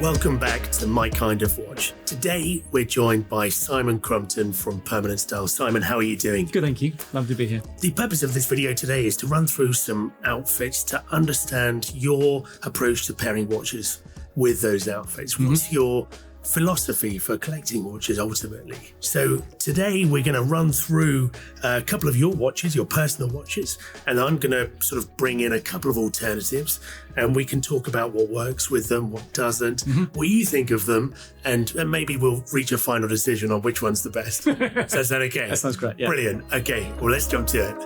Welcome back to My Kind of Watch. Today, we're joined by Simon Crompton from Permanent Style. Simon, how are you doing? Good, thank you. Lovely to be here. The purpose of this video today is to run through some outfits to understand your approach to pairing watches with those outfits. What's your philosophy for collecting watches ultimately? So today we're going to run through a couple of your watches, your personal watches, and I'm going to sort of bring in a couple of alternatives and we can talk about what works with them, what doesn't, what you think of them, and maybe we'll reach a final decision on which one's the best. So is that okay? That sounds great, yeah. Brilliant. Okay, well, let's jump to it.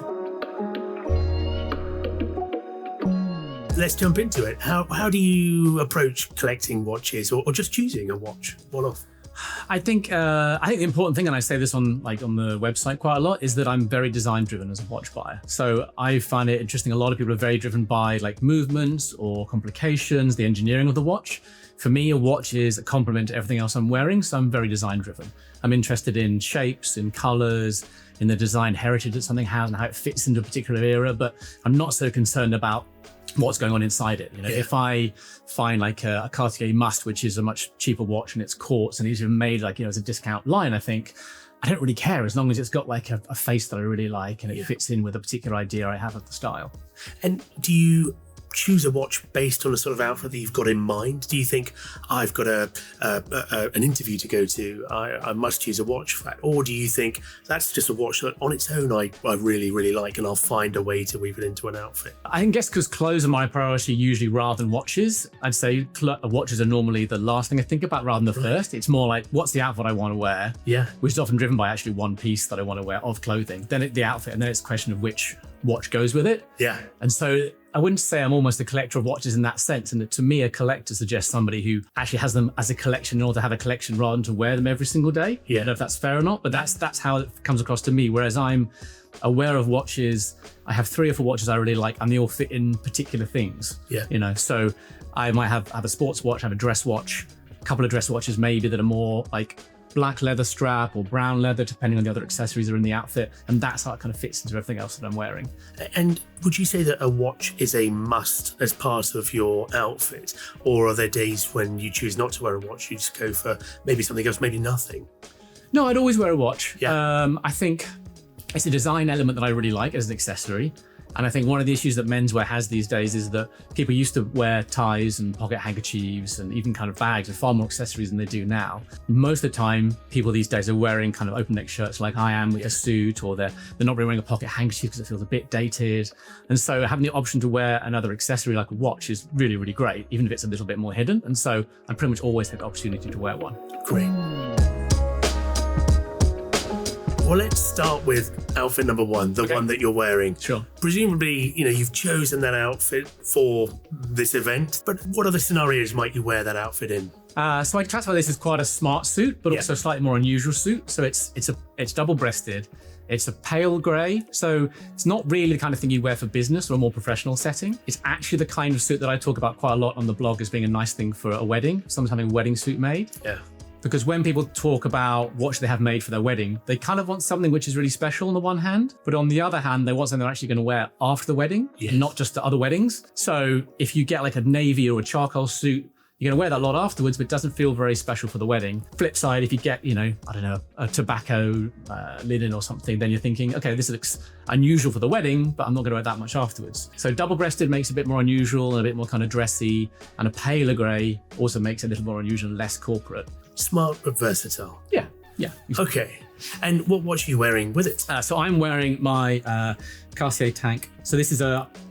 Let's jump into it. How do you approach collecting watches or just choosing a watch, one-off? I think the important thing, and I say this on the website quite a lot, is that I'm very design driven as a watch buyer. So I find it interesting. A lot of people are very driven by like movements or complications, the engineering of the watch. For me, a watch is a complement to everything else I'm wearing, so I'm very design driven. I'm interested in shapes, in colors, in the design heritage that something has and how it fits into a particular era, but I'm not so concerned about what's going on inside it. If I find like a Cartier Must, which is a much cheaper watch and it's quartz and it's even made as a discount line, I think I don't really care as long as it's got like a face that I really like and it fits in with a particular idea I have of the style. And do you choose a watch based on a sort of outfit that you've got in mind? Do you think I've got an interview to go to, I must choose a watch for that? Or do you think that's just a watch that on its own I really, really like and I'll find a way to weave it into an outfit? I guess because clothes are my priority usually rather than watches. I'd say watches are normally the last thing I think about rather than the first. It's more like, what's the outfit I want to wear? Yeah. Which is often driven by actually one piece that I want to wear of clothing. Then the outfit, and then it's a question of which watch goes with it. Yeah. And so I wouldn't say I'm almost a collector of watches in that sense. And that to me, a collector suggests somebody who actually has them as a collection in order to have a collection rather than to wear them every single day. Yeah. I don't know if that's fair or not, but that's how it comes across to me. Whereas I'm aware of watches, I have 3 or 4 watches I really like and they all fit in particular things. Yeah. So I might have a sports watch, have a dress watch, a couple of dress watches maybe that are more like black leather strap or brown leather, depending on the other accessories that are in the outfit. And that's how it kind of fits into everything else that I'm wearing. And would you say that a watch is a must as part of your outfit? Or are there days when you choose not to wear a watch, you just go for maybe something else, maybe nothing? No, I'd always wear a watch. Yeah. I think it's a design element that I really like as an accessory. And I think one of the issues that menswear has these days is that people used to wear ties and pocket handkerchiefs and even kind of bags and far more accessories than they do now. Most of the time, people these days are wearing kind of open neck shirts like I am with a suit, or they're not really wearing a pocket handkerchief because it feels a bit dated. And so having the option to wear another accessory like a watch is really, really great, even if it's a little bit more hidden. And so I pretty much always take the opportunity to wear one. Great. Well, let's start with outfit number 1, the one that you're wearing. Sure. Presumably, you've chosen that outfit for this event, but what other scenarios might you wear that outfit in? So I classify this as quite a smart suit, but also a slightly more unusual suit. So it's double-breasted. It's a pale grey, so it's not really the kind of thing you wear for business or a more professional setting. It's actually the kind of suit that I talk about quite a lot on the blog as being a nice thing for a wedding, someone's having a wedding suit made. Yeah. Because when people talk about what should they have made for their wedding, they kind of want something which is really special on the one hand, but on the other hand, they want something they're actually going to wear after the wedding, not just to other weddings. So if you get like a navy or a charcoal suit, you're going to wear that a lot afterwards, but it doesn't feel very special for the wedding. Flip side, if you get, a tobacco linen or something, then you're thinking, okay, this looks unusual for the wedding, but I'm not going to wear that much afterwards. So double-breasted makes it a bit more unusual and a bit more kind of dressy, and a paler grey also makes it a little more unusual and less corporate. Smart but versatile. Yeah. Okay. And what watch are you wearing with it? So I'm wearing my Cartier Tank. So this is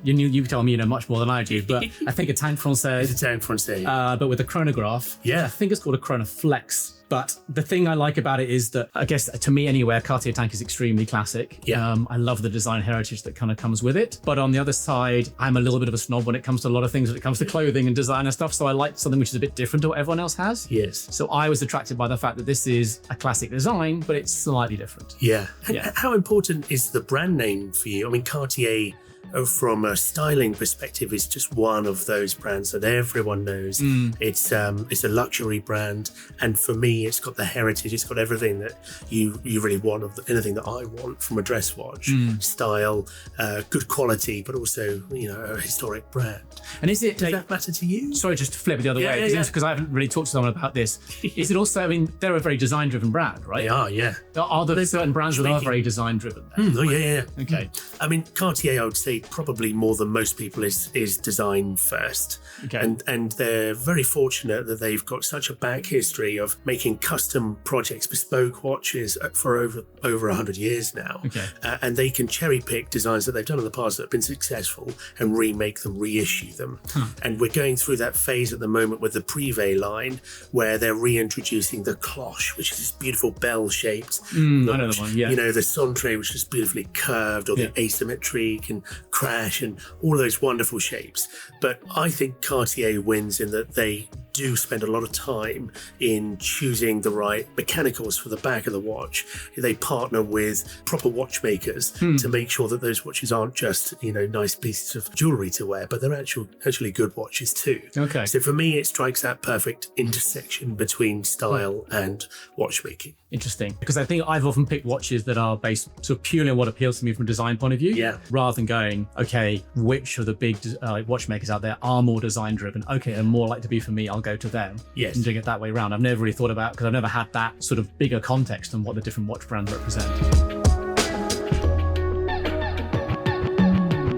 you tell me much more than I do, but I think a Tank Française. It's a Tank Française. But with a chronograph. Yeah. I think it's called a Chronoflex. But the thing I like about it is that, I guess to me anyway, Cartier Tank is extremely classic. Yeah. I love the design heritage that kind of comes with it. But on the other side, I'm a little bit of a snob when it comes to a lot of things, when it comes to clothing and designer stuff. So I like something which is a bit different to what everyone else has. Yes. So I was attracted by the fact that this is a classic design, but it's slightly different. Yeah. And how important is the brand name for you? I mean, Cartier from a styling perspective, is just one of those brands that everyone knows. It's a luxury brand, and for me, it's got the heritage. It's got everything that you really want of anything that I want from a dress watch: style, good quality, but also a historic brand. And does that matter to you? Sorry, just to flip it the other way, because I haven't really talked to someone about this. Is it also? I mean, they're a very design-driven brand, right? They are, yeah. Are there certain brands that are very design-driven? Yeah. Okay. I mean, Cartier, I would say probably more than most people is design first. Okay. And they're very fortunate that they've got such a back history of making custom projects, bespoke watches for over 100 years now. Okay. And they can cherry pick designs that they've done in the past that have been successful and remake them, reissue them. And we're going through that phase at the moment with the Privé line, where they're reintroducing the cloche, which is this beautiful bell-shaped I know the one, yeah. the centre, which is beautifully curved, or the asymmetry can crash, and all of those wonderful shapes. But I think Cartier wins in that they do spend a lot of time in choosing the right mechanicals for the back of the watch. They partner with proper watchmakers to make sure that those watches aren't just nice pieces of jewelry to wear, but they're actually good watches too. Okay. So for me, it strikes that perfect intersection between style and watchmaking. Interesting, because I think I've often picked watches that are based sort of purely on what appeals to me from a design point of view, rather than going, okay, which of the big watchmakers out there are more design driven? Okay, and more likely to be for me, I'll go to them. Yes. And doing it that way around. I've never really thought about, because I've never had that sort of bigger context on what the different watch brands represent.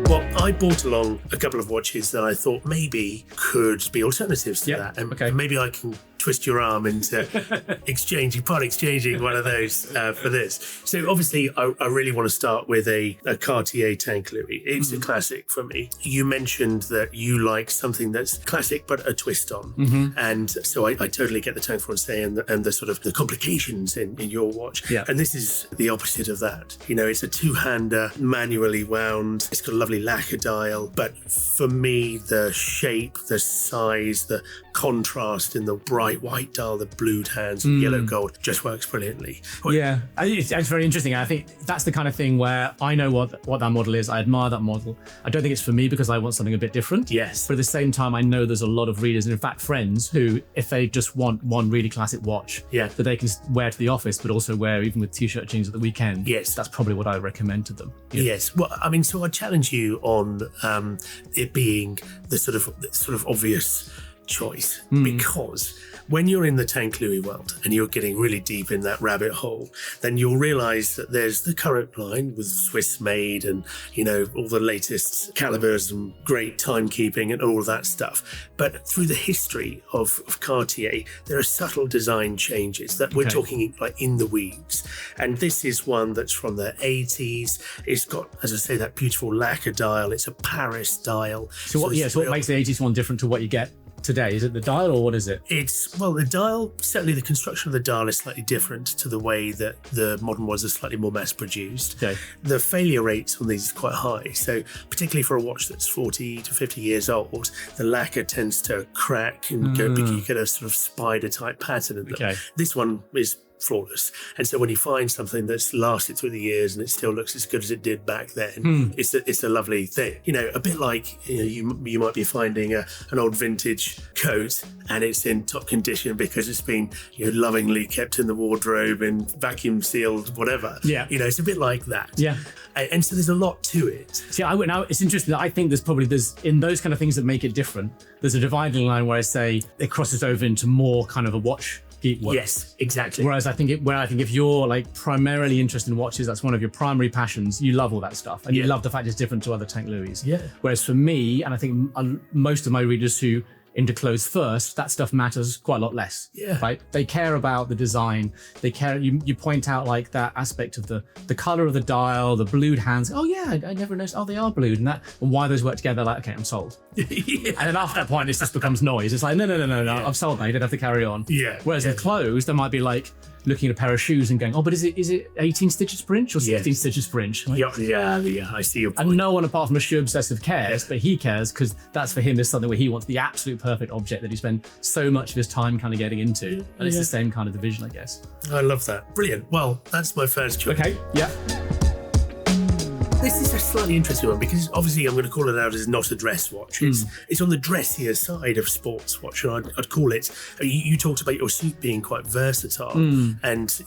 Well, I brought along a couple of watches that I thought maybe could be alternatives to that. And maybe I can twist your arm into part exchanging one of those for this. So obviously, I really want to start with a Cartier Tank Louis. It's a classic for me. You mentioned that you like something that's classic but a twist on, and so I totally get the Tank Francais and the sort of the complications in your watch. Yeah. And this is the opposite of that. It's a two-hander, manually wound. It's got a lovely lacquer dial, but for me, the shape, the size, the contrast in the bright white dial, the blued hands, and yellow gold just works brilliantly. Yeah, it's very interesting. I think that's the kind of thing where I know what that model is. I admire that model. I don't think it's for me because I want something a bit different. Yes. But at the same time, I know there's a lot of readers, and in fact friends, who, if they just want one really classic watch that they can wear to the office, but also wear even with t-shirt jeans at the weekend, that's probably what I recommend to them. Yes. Well, I mean, so I challenge you on it being the sort of obvious choice, because when you're in the Tank Louis world and you're getting really deep in that rabbit hole, then you'll realize that there's the current line with Swiss made and all the latest calibers and great timekeeping and all of that stuff. But through the history of Cartier, there are subtle design changes that we're talking like in the weeds. And this is one that's from the 80s. It's got, as I say, that beautiful lacquer dial. It's a Paris dial. So what makes the 80s one different to what you get today? Is it the dial, or what is it? The dial, certainly the construction of the dial is slightly different to the way that the modern ones are slightly more mass produced. Okay. The failure rates on these is quite high. So particularly for a watch that's 40 to 50 years old, the lacquer tends to crack and you get a sort of spider type pattern in them. Okay. This one is flawless, and so when you find something that's lasted through the years and it still looks as good as it did back then, it's a lovely thing. A bit like you might be finding an old vintage coat and it's in top condition because it's been lovingly kept in the wardrobe and vacuum sealed, whatever. It's a bit like that. And so there's a lot to it. See, it's interesting that I think there's in those kind of things that make it different, there's a dividing line where I say it crosses over into more kind of a watch geek work. Yes, exactly. Whereas I think if you're like primarily interested in watches, that's one of your primary passions, you love all that stuff, and you love the fact it's different to other Tank Louis. Whereas for me, and I think most of my readers who into clothes first, that stuff matters quite a lot less. Right? They care about the design. They care. You point out like that aspect of the color of the dial, the blued hands. Oh yeah, I never noticed. Oh, they are blued, and why those work together. Like, okay, I'm sold. And then after that point, it just becomes noise. It's like no, I'm sold now. You don't have to carry on. Whereas with clothes, there might be like looking at a pair of shoes and going, oh, but is it 18 stitches per inch or 16 stitches per inch? Like, I see your point. And no one apart from a shoe obsessive cares, but he cares because that's for him is something where he wants the absolute perfect object that he spent so much of his time kind of getting into. And it's the same kind of division, I guess. I love that. Brilliant. Well, that's my first choice. Okay, yeah. This is a slightly interesting one because obviously I'm going to call it out as not a dress watch. It's on the dressier side of sports watch, and I'd call it. You talked about your suit being quite versatile, and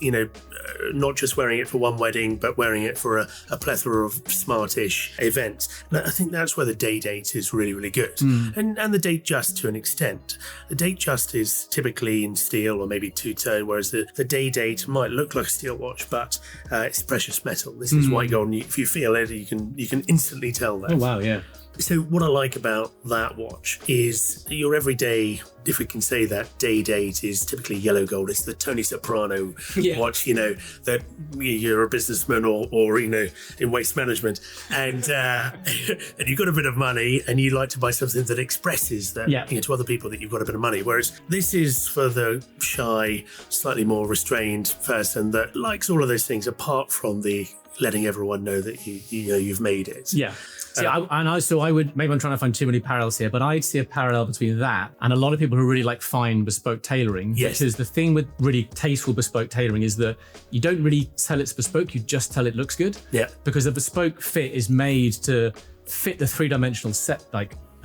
not just wearing it for one wedding, but wearing it for a plethora of smartish events. And I think that's where the day date is really, really good, and the date just to an extent. The date just is typically in steel or maybe two-tone, whereas the day date might look like a steel watch, but it's precious metal. This is white gold. If you feel it, you can instantly tell that. Oh wow, yeah. So what I like about that watch is your everyday, if we can say that, day date is typically yellow gold. It's the Tony Soprano watch, that you're a businessman or in waste management, and and you've got a bit of money and you like to buy something that expresses that to other people that you've got a bit of money. Whereas this is for the shy, slightly more restrained person that likes all of those things apart from the letting everyone know that you've made it. Yeah. See, I would, maybe I'm trying to find too many parallels here, but I'd see a parallel between that and a lot of people who really like fine bespoke tailoring. Yes. Because the thing with really tasteful bespoke tailoring is that you don't really tell it's bespoke, you just tell it looks good. Yeah. Because a bespoke fit is made to fit the three-dimensional set,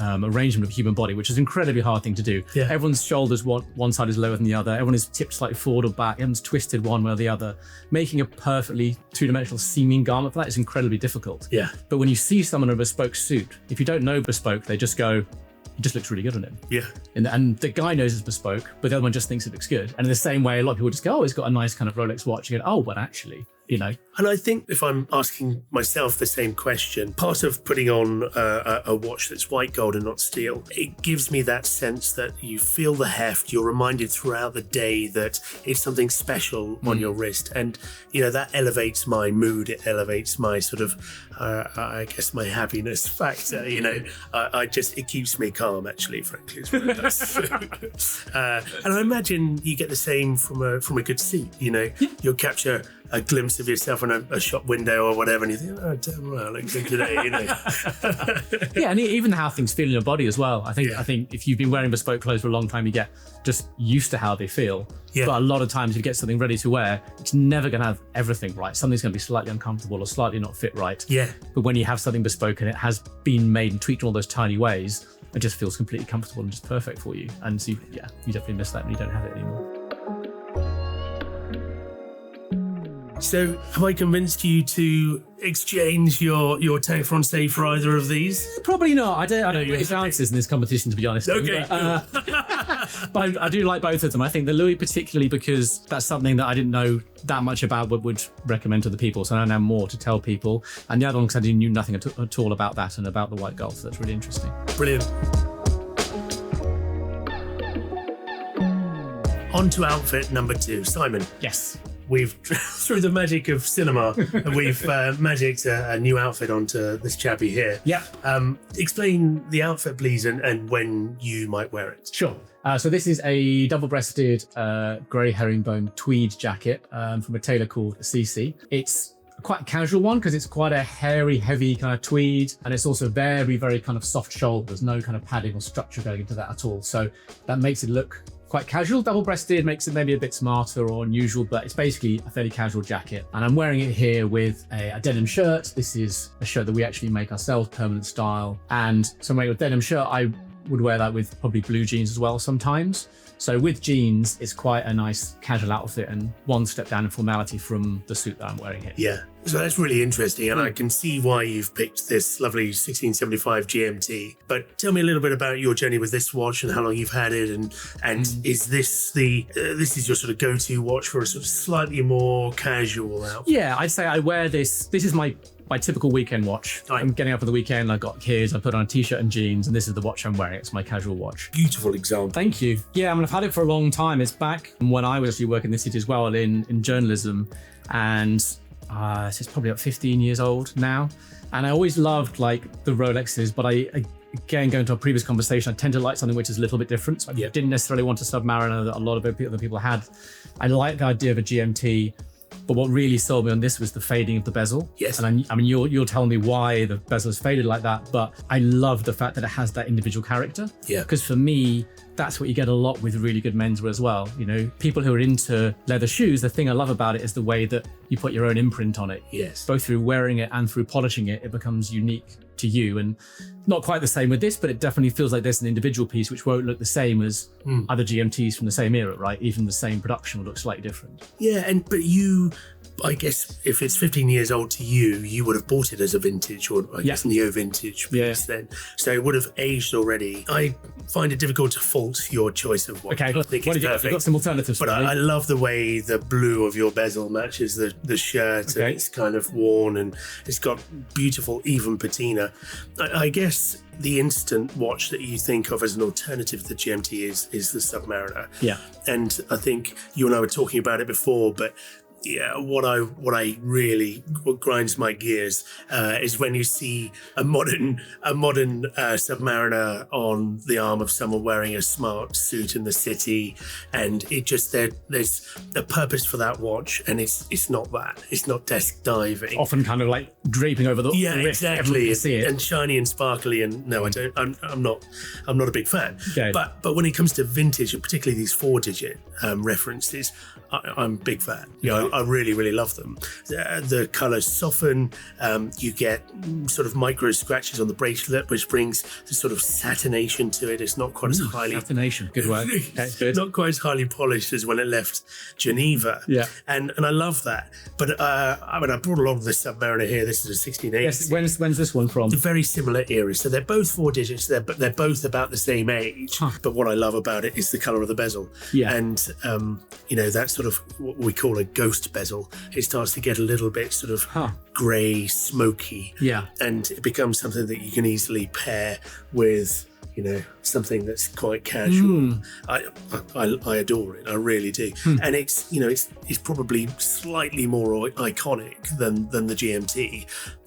arrangement of human body, which is an incredibly hard thing to do. Yeah. Everyone's shoulders, one side is lower than the other. Everyone is tipped slightly forward or back. Everyone's twisted one way or the other. Making a perfectly two-dimensional seaming garment for that is incredibly difficult. Yeah. But when you see someone in a bespoke suit, if you don't know bespoke, they just go, it just looks really good on him. Yeah. And the guy knows it's bespoke, but the other one just thinks it looks good. And in the same way, a lot of people just go, oh, it's got a nice kind of Rolex watch. You go, oh, but actually, And I think if I'm asking myself the same question, part of putting on a watch that's white gold and not steel, it gives me that sense that you feel the heft, you're reminded throughout the day that it's something special on your wrist. And, that elevates my mood. It elevates my sort of, I guess, my happiness factor. It keeps me calm, actually, frankly, is what it does. And I imagine you get the same from a good seat. You'll capture a glimpse of yourself in a shop window or whatever, and you think, oh, damn well, I look good today, Yeah, and even how things feel in your body as well. I think if you've been wearing bespoke clothes for a long time, you get just used to how they feel. Yeah. But a lot of times if you get something ready to wear, it's never going to have everything right. Something's going to be slightly uncomfortable or slightly not fit right. Yeah. But when you have something bespoke and it has been made and tweaked in all those tiny ways, it just feels completely comfortable and just perfect for you. And so, you definitely miss that when you don't have it anymore. So, have I convinced you to exchange your Tag Francais for either of these? Probably not. I don't know your chances in this competition, to be honest. Okay. But I do like both of them. I think the Louis particularly because that's something that I didn't know that much about but would recommend to the people. So I now know more to tell people. And the other one because I knew nothing at all about that and about the white gold. So that's really interesting. Brilliant. On to outfit number 2. Simon. Yes. We've, through the magic of cinema, we've magicked a new outfit onto this chappie here. Yeah. Explain the outfit, please, and when you might wear it. Sure. So this is a double-breasted grey herringbone tweed jacket from a tailor called CC. It's quite a casual one because it's quite a hairy, heavy kind of tweed, and it's also very, very kind of soft shoulder. There's no kind of padding or structure going into that at all. So that makes it look quite casual. Double-breasted makes it maybe a bit smarter or unusual, but it's basically a fairly casual jacket. And I'm wearing it here with a denim shirt. This is a shirt that we actually make ourselves, permanent style. And so I'm wearing a denim shirt. I would wear that with probably blue jeans as well sometimes. So with jeans, it's quite a nice casual outfit and one step down in formality from the suit that I'm wearing here. Yeah, so that's really interesting, and I can see why you've picked this lovely 1675 GMT. But tell me a little bit about your journey with this watch and how long you've had it, and is this this is your sort of go-to watch for a sort of slightly more casual outfit? Yeah, I'd say I wear this. This is my typical weekend watch. Right. I'm getting up for the weekend, I've got kids, I put on a t-shirt and jeans, and this is the watch I'm wearing. It's my casual watch. Beautiful example. Thank you. Yeah, I mean, I've had it for a long time. It's back when I was actually working in the city as well in journalism, and it's probably about 15 years old now. And I always loved like the Rolexes, but again, going to a previous conversation, I tend to like something which is a little bit different. So I didn't necessarily want a Submariner that a lot of other people had. I like the idea of a GMT. But what really sold me on this was the fading of the bezel. Yes. And I mean, you'll tell me why the bezel is faded like that, but I love the fact that it has that individual character. Yeah. Because for me, that's what you get a lot with really good menswear as well. You know, people who are into leather shoes, the thing I love about it is the way that you put your own imprint on it. Yes. Both through wearing it and through polishing it, it becomes unique to you. And not quite the same with this, but it definitely feels like there's an individual piece which won't look the same as other GMTs from the same era, right? Even the same production will look slightly different. Yeah, but I guess if it's 15 years old to you, you would have bought it as a vintage or I guess neo-vintage piece then. So it would have aged already. I find it difficult to fault your choice of watch. Okay, I think it's perfect. You've got some alternatives. But I love the way the blue of your bezel matches the shirt. And it's kind of worn and it's got beautiful even patina. I guess the instant watch that you think of as an alternative to the GMT is the Submariner. Yeah. And I think you and I were talking about it before, but yeah, what grinds my gears is when you see a modern Submariner on the arm of someone wearing a smart suit in the city, and it just there's a purpose for that watch, and it's not that. It's not desk diving. Often kind of like draping over the wrist. Exactly. You see it. And shiny and sparkly. And no, I don't. I'm not a big fan. Okay. But when it comes to vintage, and particularly these 4-digit references, I'm a big fan. You know, I really, really love them. The colours soften. You get sort of micro scratches on the bracelet, which brings the sort of satination to it. It's not quite as highly... Satination, good word. That's good. Not quite as highly polished as when it left Geneva. Yeah. And I love that. But I brought along the Submariner here. This is a 1680. Yes, when's this one from? Very similar eras. So they're both 4 digits. They're both about the same age. Huh. But what I love about it is the colour of the bezel. Yeah. And, that sort of what we call a ghost bezel. It starts to get a little bit sort of grey, smoky. Yeah. And it becomes something that you can easily pair with, something that's quite casual. I adore it. I really do. And it's probably slightly more iconic than the GMT.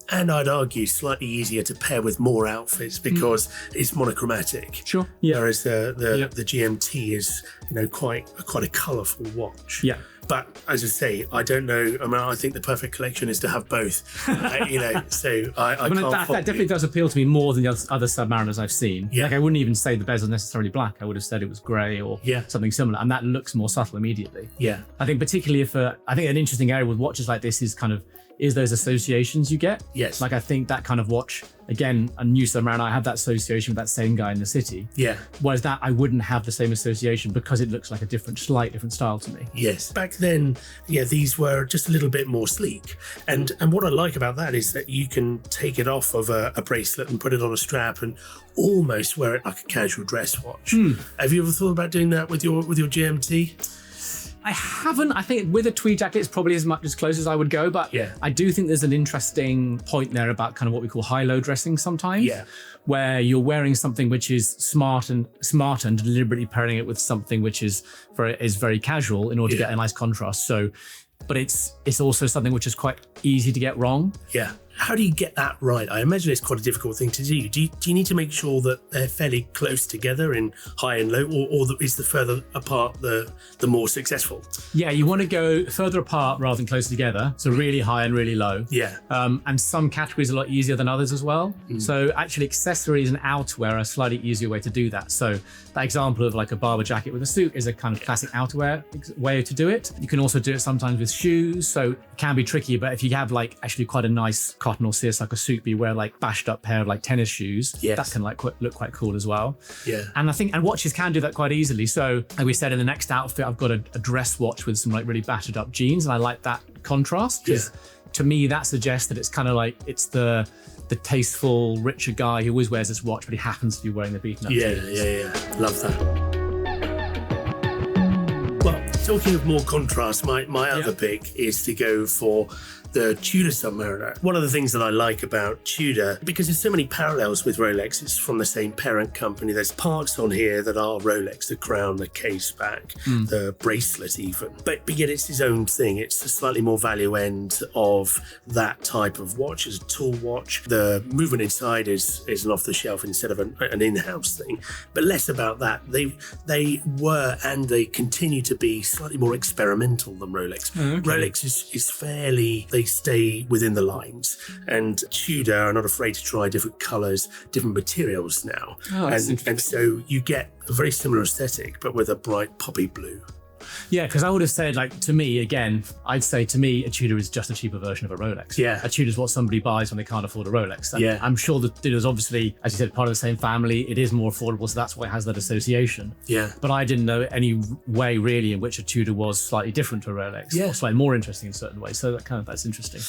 And I'd argue slightly easier to pair with more outfits because it's monochromatic. Sure. Yeah. Whereas the GMT is, quite a colourful watch. Yeah. But as I say, I don't know. I mean, I think the perfect collection is to have both. So I can't. That definitely does appeal to me more than the other Submariners I've seen. Yeah. Like I wouldn't even say the bezel necessarily black. I would have said it was grey or something similar, and that looks more subtle immediately. Yeah. I think particularly I think an interesting area with watches like this is those associations you get. Yes. Like I think that kind of watch, again, a new Submariner, I have that association with that same guy in the city. Yeah. Whereas that I wouldn't have the same association because it looks like a slight different style to me. Yes. Back then, these were just a little bit more sleek. And what I like about that is that you can take it off of a bracelet and put it on a strap and almost wear it like a casual dress watch. Have you ever thought about doing that with your GMT? I haven't. I think with a tweed jacket, it's probably as close as I would go. But I do think there's an interesting point there about kind of what we call high-low dressing sometimes. Yeah. Where you're wearing something which is smart and deliberately pairing it with something which is very casual in order to get a nice contrast. So, but it's also something which is quite easy to get wrong. Yeah. How do you get that right? I imagine it's quite a difficult thing to do. Do you need to make sure that they're fairly close together in high and low, or is the further apart the more successful? Yeah, you want to go further apart rather than closer together. So really high and really low. Yeah. And some categories are a lot easier than others as well. So actually accessories and outerwear are a slightly easier way to do that. So that example of like a barber jacket with a suit is a kind of classic outerwear way to do it. You can also do it sometimes with shoes. So it can be tricky, but if you have like actually quite a nice cotton or seersucker suit, but you wear like bashed up pair of like tennis shoes, that can like look quite cool as well. Yeah. And I think watches can do that quite easily. So like we said, in the next outfit, I've got a dress watch with some like really battered up jeans, and I like that contrast because to me that suggests that it's kind of like it's the tasteful, richer guy who always wears this watch, but he happens to be wearing the beaten up jeans. Yeah. Love that. Well, talking of more contrast, my other pick is to go for the Tudor Submariner. One of the things that I like about Tudor, because there's so many parallels with Rolex, it's from the same parent company. There's parts on here that are Rolex, the crown, the case back, the bracelet even. But yet it's his own thing. It's a slightly more value end of that type of watch. It's a tool watch. The movement inside is an off-the-shelf instead of an in-house thing. But less about that. They were and they continue to be slightly more experimental than Rolex. Rolex is fairly... they stay within the lines. And Tudor are not afraid to try different colours, different materials now. And so you get a very similar aesthetic, but with a bright poppy blue. Yeah, because I would have said, like, to me, again, I'd say to me, a Tudor is just a cheaper version of a Rolex. Yeah. A Tudor is what somebody buys when they can't afford a Rolex. And yeah. I'm sure that Tudor's obviously, as you said, part of the same family. It is more affordable, so that's why it has that association. Yeah. But I didn't know any way really in which a Tudor was slightly different to a Rolex. Yeah. Or slightly more interesting in certain ways. So that's interesting.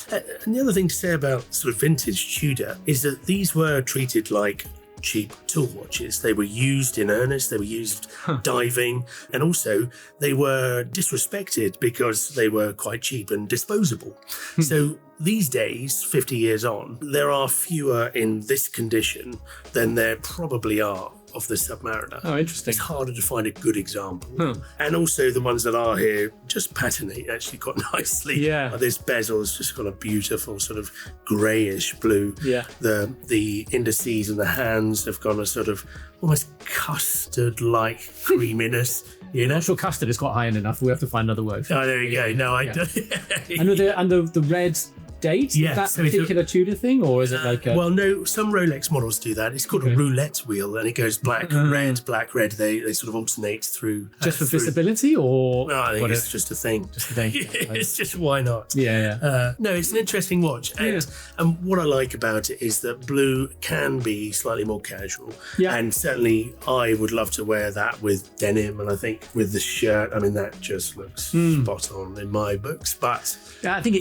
And the other thing to say about sort of vintage Tudor is that these were treated like cheap tool watches. They were used in earnest, they were used diving, and also they were disrespected because they were quite cheap and disposable. So these days, 50 years on, there are fewer in this condition than there probably are of the Submariner. Oh, interesting. It's harder to find a good example. And also the ones that are here just patinate actually quite nicely. Yeah. This bezel's just got a beautiful sort of greyish blue. Yeah. The indices and the hands have got a sort of almost custard-like creaminess. You know? I'm not sure custard is quite high-end enough. We have to find another word. Oh, there you go. No, I don't. And the red date? Yeah, is that so particular Tudor thing, or is it like a... Well, no, some Rolex models do that. It's called a roulette wheel, and it goes black, red, black, red. They sort of alternate through. Just for visibility, or... No, I think it's just a thing. Just a thing. It's just, why not? Yeah. No, it's an interesting watch. And what I like about it is that blue can be slightly more casual. Yeah. And certainly I would love to wear that with denim, and I think with the shirt, I mean, that just looks spot on in my books. But... I think,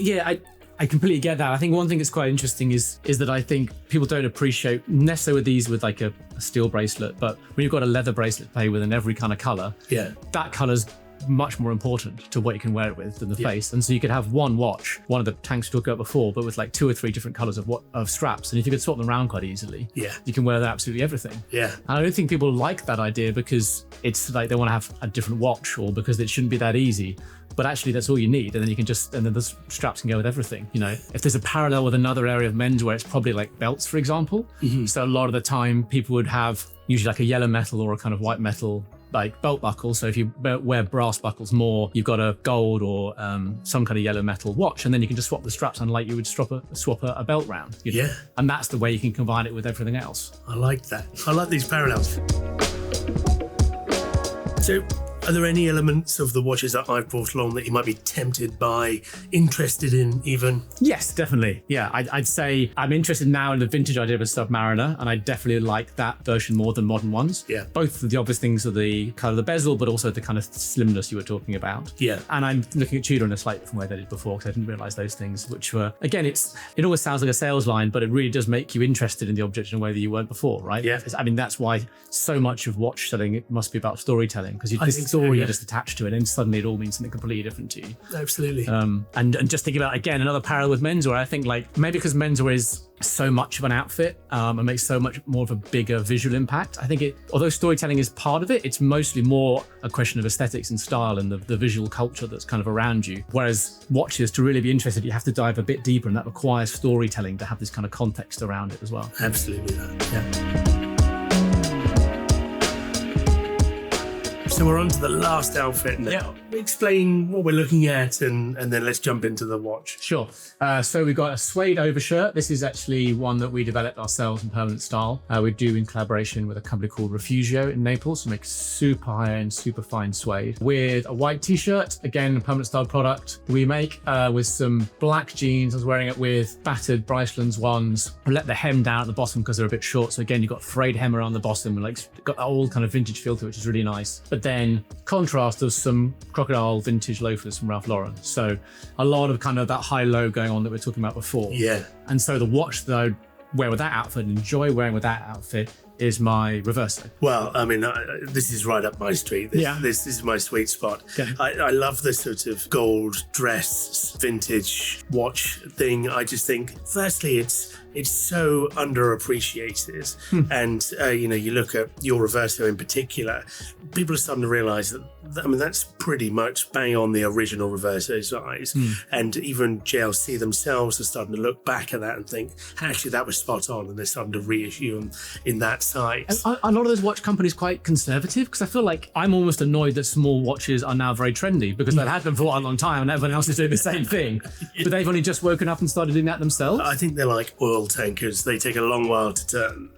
I completely get that. I think one thing that's quite interesting is that I think people don't appreciate necessarily these with like a steel bracelet, but when you've got a leather bracelet to play with in every kind of colour, that colour's much more important to what you can wear it with than the face. And so you could have one watch, one of the tanks we talked about before, but with like 2 or 3 different colours of straps. And if you could swap them around quite easily, you can wear absolutely everything. Yeah. And I don't think people like that idea because it's like they want to have a different watch or because it shouldn't be that easy. But actually that's all you need, and then then the straps can go with everything. You know, if there's a parallel with another area of menswear, it's probably like belts, for example. So a lot of the time people would have usually like a yellow metal or a kind of white metal like belt buckle. So if you wear brass buckles more, you've got a gold or some kind of yellow metal watch, and then you can just swap the straps on like you would swap a belt round. You know? And that's the way you can combine it with everything else. I like that. I like these parallels. So, are there any elements of the watches that I've brought along that you might be tempted by, interested in even? Yes, definitely. Yeah, I'd say I'm interested now in the vintage idea of a Submariner, and I definitely like that version more than modern ones. Yeah. Both of the obvious things are the kind of the bezel, but also the kind of slimness you were talking about. Yeah. And I'm looking at Tudor in a slightly different way than I did before, because I didn't realise those things, which were, again, it always sounds like a sales line, but it really does make you interested in the object in a way that you weren't before, right? Yeah. I mean, that's why so much of watch selling, it must be about storytelling, because this story you're just attached to it, and suddenly it all means something completely different to you. Absolutely. And just thinking about, again, another parallel with menswear, I think like maybe because menswear is so much of an outfit and makes so much more of a bigger visual impact, I think although storytelling is part of it, it's mostly more a question of aesthetics and style and the visual culture that's kind of around you. Whereas watches, to really be interested, you have to dive a bit deeper, and that requires storytelling to have this kind of context around it as well. Absolutely. Yeah. So we're on to the last outfit now. Yeah. Explain what we're looking at and then let's jump into the watch. Sure. So we've got a suede overshirt. This is actually one that we developed ourselves in permanent style. We do in collaboration with a company called Refugio in Naples, who makes super high-end, super fine suede. With a white t-shirt, again, a permanent style product we make with some black jeans. I was wearing it with battered Bryceland's ones. I let the hem down at the bottom because they're a bit short. So again, you've got frayed hem around the bottom and like got that old kind of vintage feel to it, which is really nice. But then contrast of some crocodile vintage loafers from Ralph Lauren. So a lot of kind of that high-low going on that we were talking about before. Yeah. And so the watch that I would wear with that outfit and enjoy wearing with that outfit is my Reverso. Well, I mean, this is right up my street. This is my sweet spot. Okay. I love this sort of gold dress, vintage watch thing. I just think, firstly, it's it's so underappreciated. And you look at your Reverso in particular, people are starting to realize that that's pretty much bang on the original Reverso size. And even JLC themselves are starting to look back at that and think, actually, that was spot on, and they're starting to reissue them in that size. Are a lot of those watch companies quite conservative? Because I feel like I'm almost annoyed that small watches are now very trendy, because they've had them for a long time and everyone else is doing the same thing. But they've only just woken up and started doing that themselves. I think they're like oil tankers. They take a long while to turn.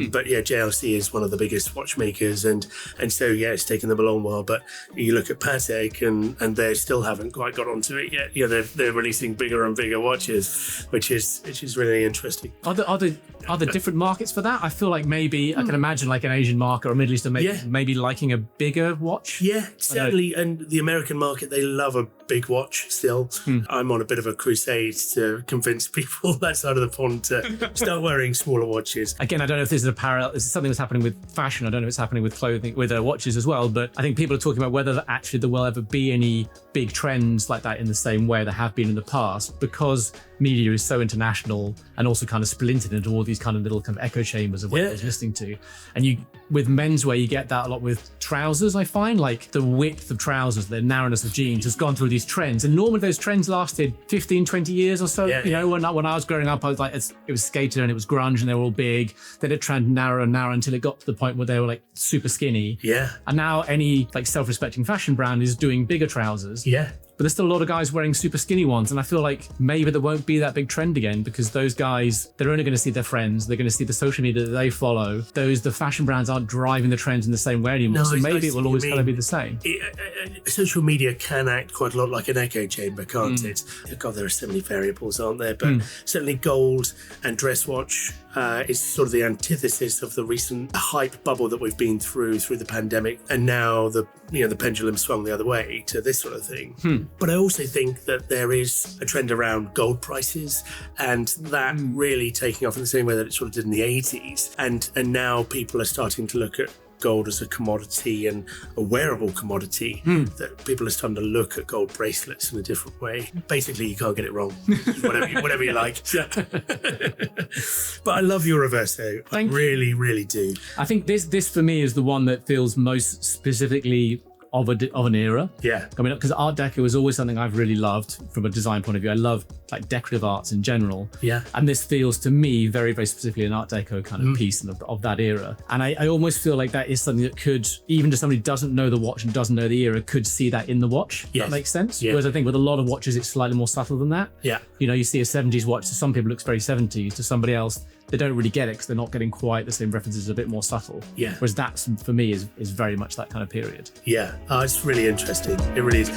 But yeah, JLC is one of the biggest watchmakers, and so yeah, it's taken them a long while. But you look at Patek, and they still haven't quite got onto it yet. They're releasing bigger and bigger watches, which is really interesting. Are there different markets for that? I feel like maybe I can imagine like an Asian market or a Middle Eastern maybe liking a bigger watch. Yeah, certainly. And the American market, they love a big watch still. I'm on a bit of a crusade to convince people that side of the pond to start wearing smaller watches. Again, I don't know if this is a parallel. This is something that's happening with fashion. I don't know if it's happening with clothing, with watches as well. But I think people are talking about whether actually there will ever be any big trends like that in the same way there have been in the past, because media is so international and also kind of splintered into all these kind of little kind of echo chambers of what you're listening to. And with menswear, you get that a lot with trousers. I find like the width of trousers, the narrowness of jeans has gone through these trends. And normally those trends lasted 15, 20 years or so. When I was growing up, I was like, it was skater and it was grunge and they were all big. Then it trended narrower and narrower until it got to the point where they were like super skinny. Yeah. And now any like self-respecting fashion brand is doing bigger trousers. Yeah. But there's still a lot of guys wearing super skinny ones. And I feel like maybe there won't be that big trend again, because those guys, they're only going to see their friends. They're going to see the social media that they follow. The fashion brands aren't driving the trends in the same way anymore. So maybe it will always kind of be the same. Social media can act quite a lot like an echo chamber, can't it? God, there are so many variables, aren't there? But certainly gold and dress watch is sort of the antithesis of the recent hype bubble that we've been through the pandemic. And now the pendulum swung the other way to this sort of thing. But I also think that there is a trend around gold prices, and that really taking off in the same way that it sort of did in the 80s. And now people are starting to look at gold as a commodity and a wearable commodity, that people are starting to look at gold bracelets in a different way. Basically, you can't get it wrong. whatever you like. But I love your Reverso. I really, really do. I think this for me is the one that feels most specifically of an era. Yeah. I mean, because Art Deco is always something I've really loved from a design point of view. I love like decorative arts in general. Yeah. And this feels to me very, very specifically an Art Deco kind of piece of that era. And I almost feel like that is something that could, even to somebody who doesn't know the watch and doesn't know the era, could see that in the watch. Yes. That makes sense. Yeah. Whereas I think with a lot of watches, it's slightly more subtle than that. Yeah. You see a 70s watch, to some people it looks very 70s, to somebody else they don't really get it because they're not getting quite the same references, a bit more subtle. Yeah. Whereas that, for me, is very much that kind of period. Yeah. It's really interesting. It really is.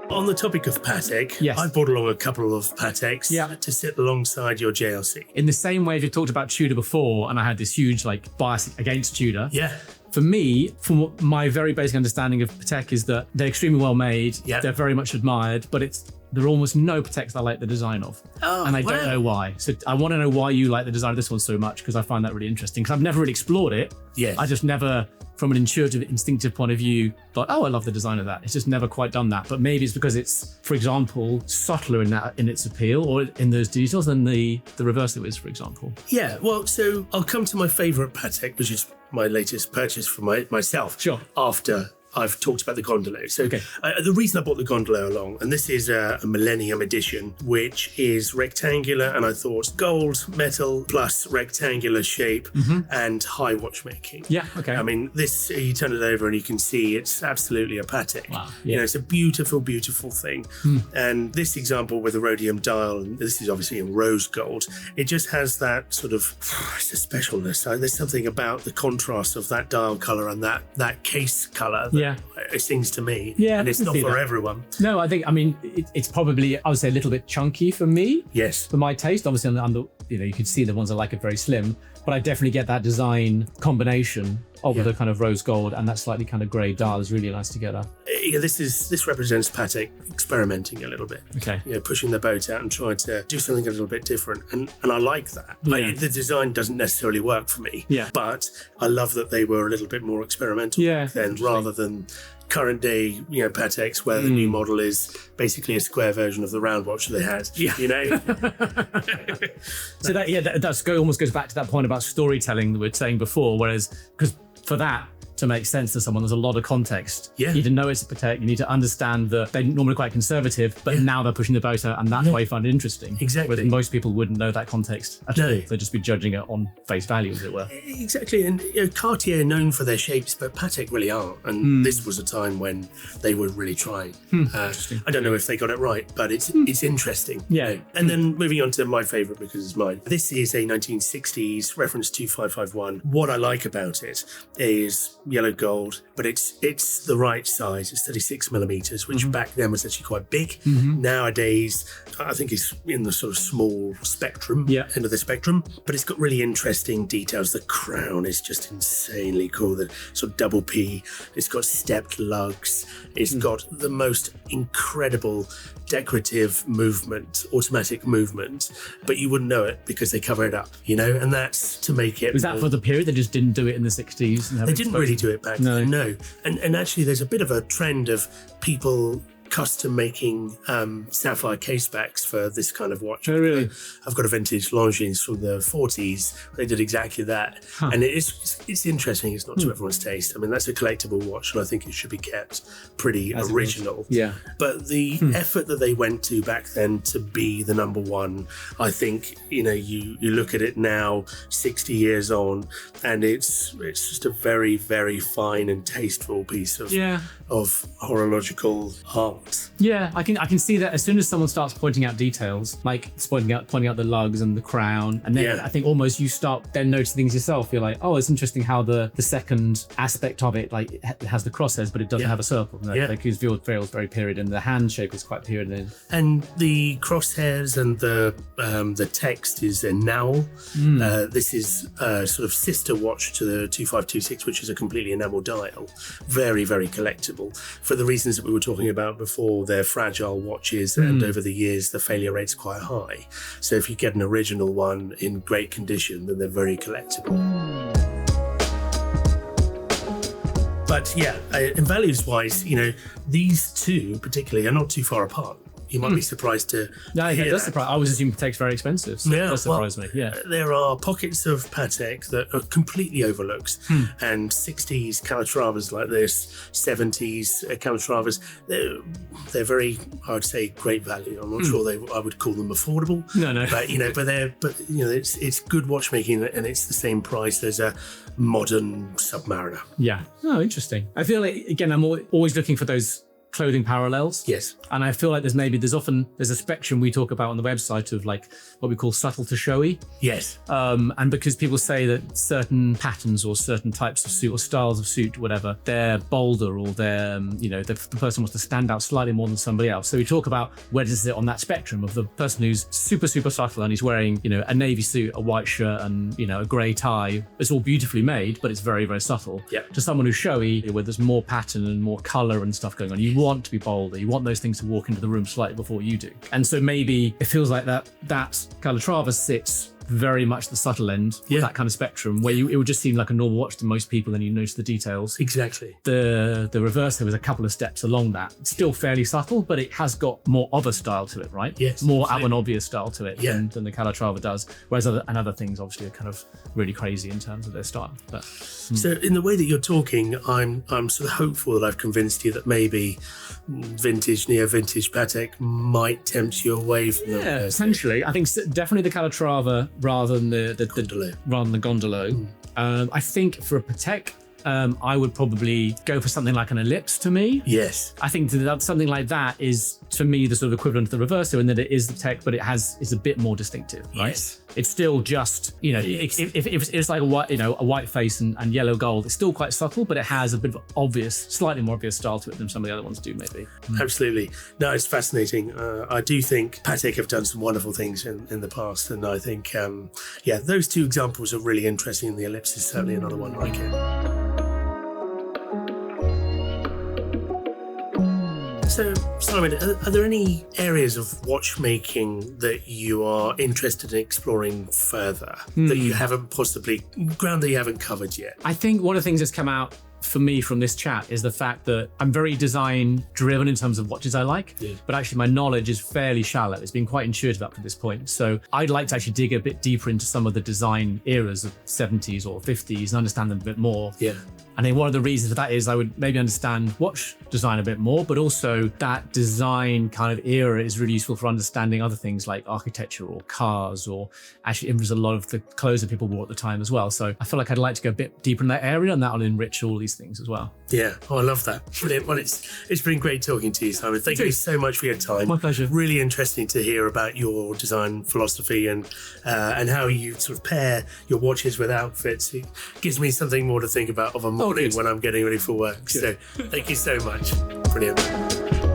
On the topic of Patek, yes. I brought along a couple of Pateks to sit alongside your JLC. In the same way as you talked about Tudor before, and I had this huge bias against Tudor. Yeah. For me, from my very basic understanding of Patek is that they're extremely well made, they're very much admired, but there are almost no Pateks I like the design of. And I don't know why. So I want to know why you like the design of this one so much, because I find that really interesting. Because I've never really explored it. Yes. I just never, from an intuitive, instinctive point of view, thought, I love the design of that. It's just never quite done that. But maybe it's because it's, for example, subtler in its appeal or in those details than the Reverso is, for example. Yeah, well, so I'll come to my favourite Patek, which is my latest purchase for myself. Sure. After I've talked about the Gondolo. So the reason I bought the Gondolo along, and this is a Millennium edition, which is rectangular, and I thought gold, metal, plus rectangular shape and high watchmaking. Yeah, okay. I mean, this, you turn it over and you can see it's absolutely a Patek. Wow. Yeah. It's a beautiful, beautiful thing. And this example with the rhodium dial, and this is obviously in rose gold, it just has that sort of, it's a specialness. There's something about the contrast of that dial colour and that case colour that it sings to me. Yeah, and it's not for everyone. No, it's probably, I would say, a little bit chunky for me. Yes. For my taste, obviously, on the you can see the ones I like are very slim, but I definitely get that design combination of the kind of rose gold and that slightly kind of grey dial is really nice together. This represents Patek experimenting a little bit. Okay. Pushing the boat out and trying to do something a little bit different, and I like that. Yeah. The design doesn't necessarily work for me. Yeah. But I love that they were a little bit more experimental then, rather than current day, Pateks, where the new model is basically a square version of the round watch that they had. So that almost goes back to that point about storytelling that we were saying before. Whereas, because for that to make sense to someone, there's a lot of context. You need to know it's a Patek. You need to understand that they're normally quite conservative, but now they're pushing the boat out, and that's why you find it interesting. Exactly. Whereas most people wouldn't know that context at all. They'd just be judging it on face value, as it were. Exactly. And Cartier are known for their shapes, but Patek really aren't. And this was a time when they were really trying. I don't know if they got it right, but it's interesting. Yeah. And then moving on to my favourite, because it's mine. This is a 1960s reference 2551. What I like about it is yellow gold, but it's the right size. It's 36 millimeters, which back then was actually quite big. Nowadays, I think it's in the sort of small spectrum, end of the spectrum, but it's got really interesting details. The crown is just insanely cool. The sort of double P. It's got stepped lugs. It's got the most incredible decorative movement, automatic movement, but you wouldn't know it because they cover it up, and that's to make it. Was that for the period? They just didn't do it in the 60s? They didn't really do it back then, no. And actually there's a bit of a trend of people custom making sapphire case backs for this kind of watch. Oh, really? I've got a vintage Longines from the 40s. They did exactly that. And it's interesting. It's not to everyone's taste. I mean, that's a collectible watch, and I think it should be kept pretty original. Yeah. But the effort that they went to back then to be the number one, I think, you look at it now, 60 years on, and it's just a very, very fine and tasteful piece of horological art. Yeah, I can see that as soon as someone starts pointing out details, like pointing out the lugs and the crown, and then I think almost you start then noticing things yourself. You're like, oh, it's interesting how the second aspect of it, like it has the crosshairs, but it doesn't have a circle. Like his feels very period, and the hand shape is quite period. And the crosshairs and the text is a Nowl. This is a sort of sister watch to the 2526, which is a completely enamel dial. Very, very collectible for the reasons that we were talking about before. They're fragile watches, and over the years the failure rate's quite high. So if you get an original one in great condition, then they're very collectible. But in values wise, these two particularly are not too far apart. You might be surprised to hear does surprise. I was assuming Patek's very expensive. So that surprised me. Yeah, there are pockets of Patek that are completely overlooked, and 60s Calatravas like this, 70s Calatravas, they're very, I would say, great value. I'm not sure I would call them affordable. No, but it's good watchmaking, and it's the same price as a modern Submariner. Yeah. Oh, interesting. I feel like, again, I'm always looking for those clothing parallels. Yes. And I feel like there's a spectrum we talk about on the website of like what we call subtle to showy. Yes. And because people say that certain patterns or certain types of suit or styles of suit, whatever, they're bolder, or they're, the person wants to stand out slightly more than somebody else. So we talk about where does it on that spectrum of the person who's super, super subtle and he's wearing, a navy suit, a white shirt and, a grey tie. It's all beautifully made, but it's very, very subtle. Yeah. To someone who's showy, where there's more pattern and more colour and stuff going on. You want to be bolder. You want those things to walk into the room slightly before you do. And so maybe it feels like that Calatrava sits very much the subtle end of that kind of spectrum, where it would just seem like a normal watch to most people, and you notice the details. Exactly. The reverse, there was a couple of steps along that. It's still fairly subtle, but it has got more of a style to it, right? Yes. More out and obvious style to it than the Calatrava does. Whereas other things obviously are kind of really crazy in terms of their style. But so in the way that you're talking, I'm sort of hopeful that I've convinced you that maybe vintage, neo-vintage Patek might tempt you away from them. Yeah, essentially. I think definitely the Calatrava rather than the Gondolo. I think for a Patek, I would probably go for something like an ellipse to me. Yes. I think that something like that is, to me, the sort of equivalent of the Reverso, in that it is the Tech, but it's a bit more distinctive, right? Yes. It's still just, if it's like a white face and yellow gold, it's still quite subtle, but it has a bit of slightly more obvious style to it than some of the other ones do, maybe. Absolutely. No, it's fascinating. I do think Patek have done some wonderful things in the past, and I think, those two examples are really interesting. The ellipse is certainly another one like it. So, Simon, are there any areas of watchmaking that you are interested in exploring further that you haven't ground that you haven't covered yet? I think one of the things that's come out for me from this chat is the fact that I'm very design driven in terms of watches I like, but actually my knowledge is fairly shallow. It's been quite intuitive up to this point. So I'd like to actually dig a bit deeper into some of the design eras of 70s or 50s and understand them a bit more. Yeah. I think one of the reasons for that is I would maybe understand watch design a bit more, but also that design kind of era is really useful for understanding other things like architecture or cars, or actually influence a lot of the clothes that people wore at the time as well. So I feel like I'd like to go a bit deeper in that area, and that will enrich all these things as well. Yeah, I love that. Brilliant. Well, it's been great talking to you, Simon. Thank you so much for your time. My pleasure. Really interesting to hear about your design philosophy and how you sort of pair your watches with outfits. It gives me something more to think about of a morning when I'm getting ready for work. So thank you so much. Brilliant.